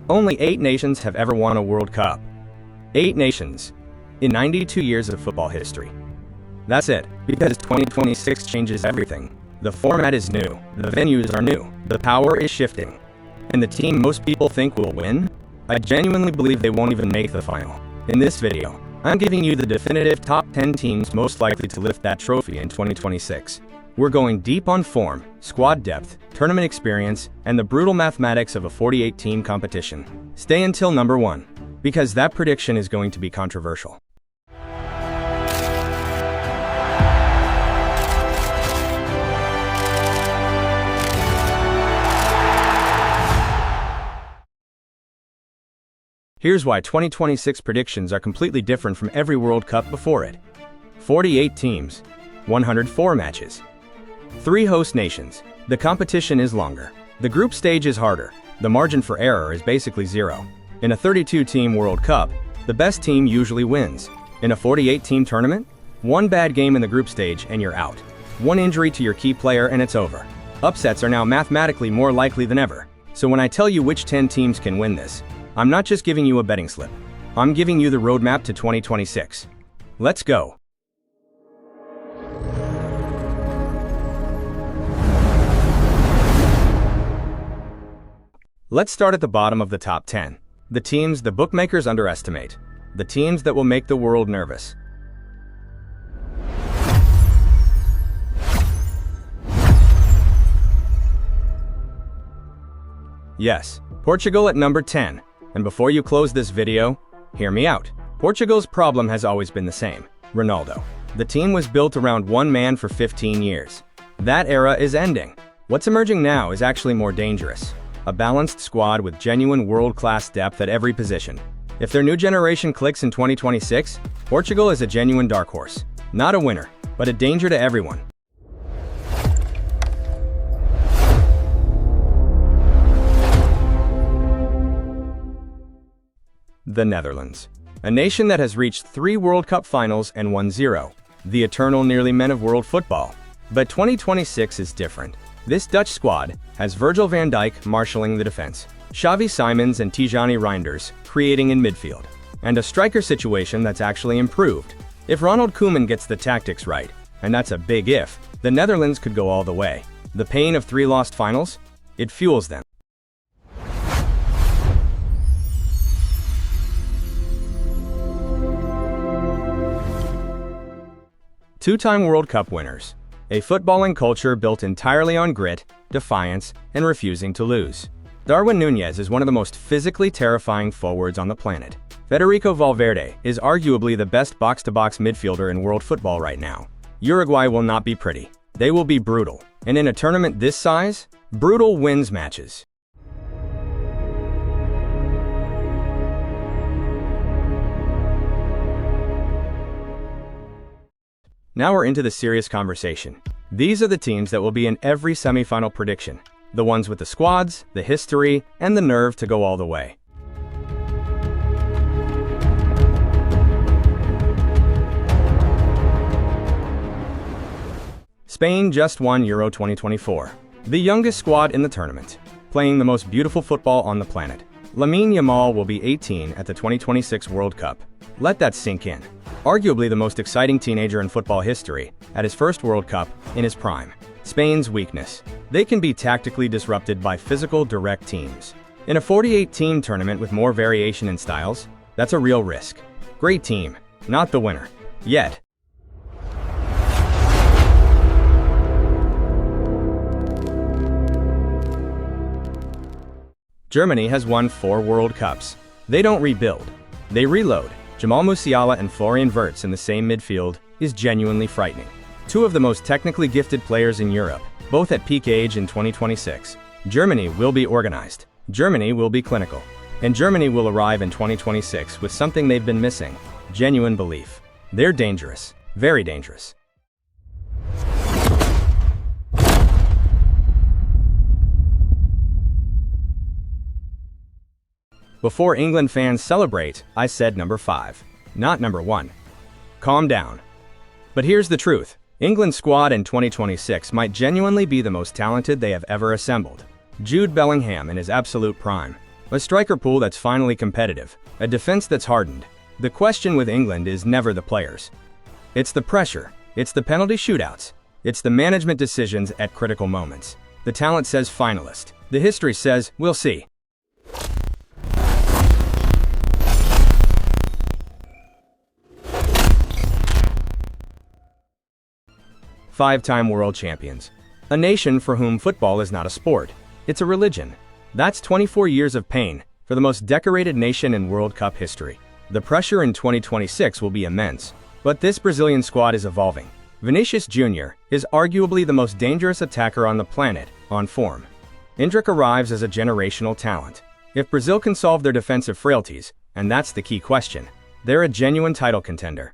Only 8 nations have ever won a World Cup. 8 nations. In 92 years of football history. That's it, because 2026 changes everything. The format is new, the venues are new, the power is shifting. And the team most people think will win? I genuinely believe they won't even make the final. In this video, I'm giving you the definitive top 10 teams most likely to lift that trophy in 2026. We're going deep on form, squad depth, tournament experience, and the brutal mathematics of a 48-team competition. Stay until number 1, because that prediction is going to be controversial. Here's why 2026 predictions are completely different from every World Cup before it. 48 teams, 104 matches, 3 host nations. The competition is longer. The group stage is harder. The margin for error is basically 0. In a 32-team World Cup, the best team usually wins. In a 48-team tournament, one bad game in the group stage and you're out. One injury to your key player and it's over. Upsets are now mathematically more likely than ever. So when I tell you which 10 teams can win this, I'm not just giving you a betting slip. I'm giving you the roadmap to 2026. Let's go. Let's start at the bottom of the top 10. The teams the bookmakers underestimate. The teams that will make the world nervous. Yes, Portugal at number 10. And before you close this video, hear me out. Portugal's problem has always been the same: Ronaldo. The team was built around one man for 15 years. That era is ending. What's emerging now is actually more dangerous. A balanced squad with genuine world-class depth at every position. If their new generation clicks in 2026, Portugal is a genuine dark horse. Not a winner, but a danger to everyone. The Netherlands. A nation that has reached 3 World Cup finals and won 0. The eternal nearly men of world football. But 2026 is different. This Dutch squad has Virgil van Dijk marshalling the defense, Xavi Simons and Tijani Reinders creating in midfield, and a striker situation that's actually improved. If Ronald Koeman gets the tactics right, and that's a big if, the Netherlands could go all the way. The pain of 3 lost finals? It fuels them. Two-time World Cup winners. A footballing culture built entirely on grit, defiance, and refusing to lose. Darwin Núñez is one of the most physically terrifying forwards on the planet. Federico Valverde is arguably the best box-to-box midfielder in world football right now. Uruguay will not be pretty. They will be brutal. And in a tournament this size, brutal wins matches. Now we're into the serious conversation. These are the teams that will be in every semifinal prediction. The ones with the squads, the history, and the nerve to go all the way. Spain just won Euro 2024. The youngest squad in the tournament, playing the most beautiful football on the planet. Lamine Yamal will be 18 at the 2026 World Cup. Let that sink in. Arguably the most exciting teenager in football history, at his first World Cup, in his prime. Spain's weakness. They can be tactically disrupted by physical, direct teams. In a 48-team tournament with more variation in styles, that's a real risk. Great team, not the winner. Yet. Germany has won 4 World Cups. They don't rebuild. They reload. Jamal Musiala and Florian Wirtz in the same midfield is genuinely frightening. 2 of the most technically gifted players in Europe, both at peak age in 2026. Germany will be organized. Germany will be clinical. And Germany will arrive in 2026 with something they've been missing: genuine belief. They're dangerous. Very dangerous. Before England fans celebrate, I said number 5, not number 1. Calm down. But here's the truth. England's squad in 2026 might genuinely be the most talented they have ever assembled. Jude Bellingham in his absolute prime. A striker pool that's finally competitive, a defense that's hardened. The question with England is never the players. It's the pressure, it's the penalty shootouts, it's the management decisions at critical moments. The talent says finalist. The history says, we'll see. Five-time world champions. A nation for whom football is not a sport, it's a religion. That's 24 years of pain for the most decorated nation in World Cup history. The pressure in 2026 will be immense, but this Brazilian squad is evolving. Vinicius Jr. is arguably the most dangerous attacker on the planet, on form. Endrick arrives as a generational talent. If Brazil can solve their defensive frailties, and that's the key question, they're a genuine title contender.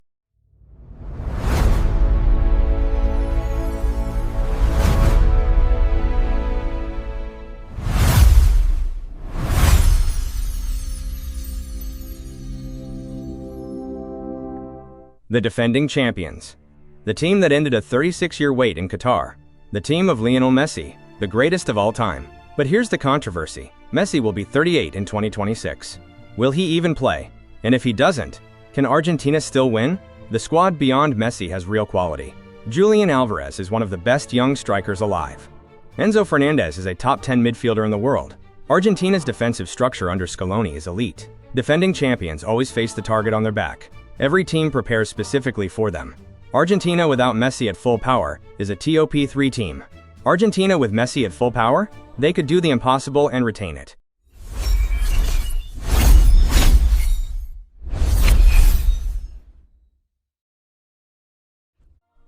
The defending champions. The team that ended a 36-year wait in Qatar. The team of Lionel Messi, the greatest of all time. But here's the controversy. Messi will be 38 in 2026. Will he even play? And if he doesn't, can Argentina still win? The squad beyond Messi has real quality. Julian Alvarez is one of the best young strikers alive. Enzo Fernandez is a top 10 midfielder in the world. Argentina's defensive structure under Scaloni is elite. Defending champions always face the target on their back. Every team prepares specifically for them. Argentina without Messi at full power is a top-3 team. Argentina with Messi at full power? They could do the impossible and retain it.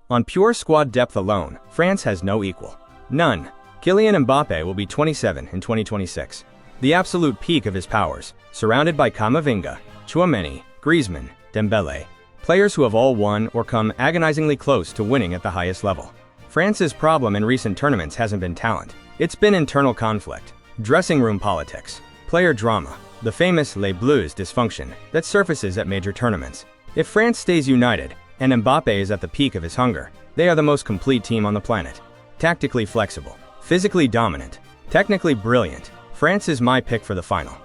On pure squad depth alone, France has no equal. None. Kylian Mbappe will be 27 in 2026. The absolute peak of his powers, surrounded by Camavinga, Tchouaméni, Griezmann, Dembélé, players who have all won or come agonizingly close to winning at the highest level. France's problem in recent tournaments hasn't been talent. It's been internal conflict, dressing room politics, player drama, the famous Les Bleus dysfunction that surfaces at major tournaments. If France stays united, and Mbappe is at the peak of his hunger, they are the most complete team on the planet. Tactically flexible, physically dominant, technically brilliant, France is my pick for the final.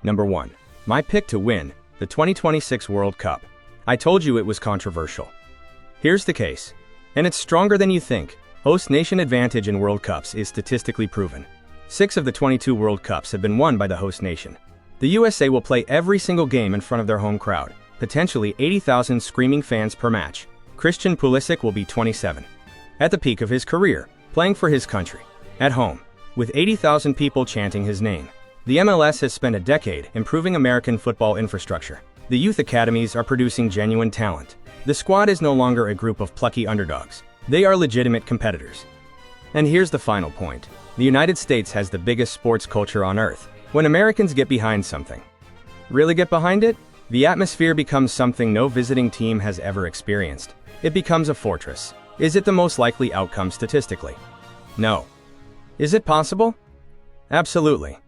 Number 1. My pick to win the 2026 World Cup. I told you it was controversial. Here's the case, and it's stronger than you think. Host nation advantage in World Cups is statistically proven. 6 of the 22 World Cups have been won by the host nation. The USA will play every single game in front of their home crowd, potentially 80,000 screaming fans per match. Christian Pulisic will be 27. At the peak of his career, playing for his country, at home, with 80,000 people chanting his name. The MLS has spent a decade improving American football infrastructure. The youth academies are producing genuine talent. The squad is no longer a group of plucky underdogs. They are legitimate competitors. And here's the final point. The United States has the biggest sports culture on earth. When Americans get behind something, really get behind it, the atmosphere becomes something no visiting team has ever experienced. It becomes a fortress. Is it the most likely outcome statistically? No. Is it possible? Absolutely.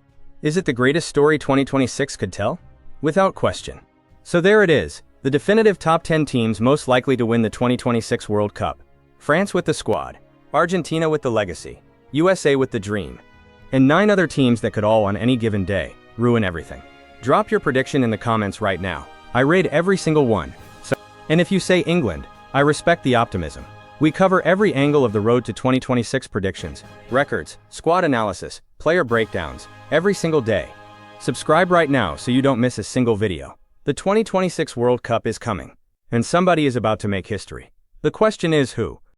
Is it the greatest story 2026 could tell? Without question. So there it is, the definitive top 10 teams most likely to win the 2026 World Cup. France with the squad, Argentina with the legacy, USA with the dream, and 9 other teams that could all on any given day ruin everything. Drop your prediction in the comments right now. I rate every single one. And if you say England, I respect the optimism. We cover every angle of the road to 2026 predictions, records, squad analysis, player breakdowns, every single day. Subscribe right now so you don't miss a single video. The 2026 World Cup is coming, and somebody is about to make history. The question is who?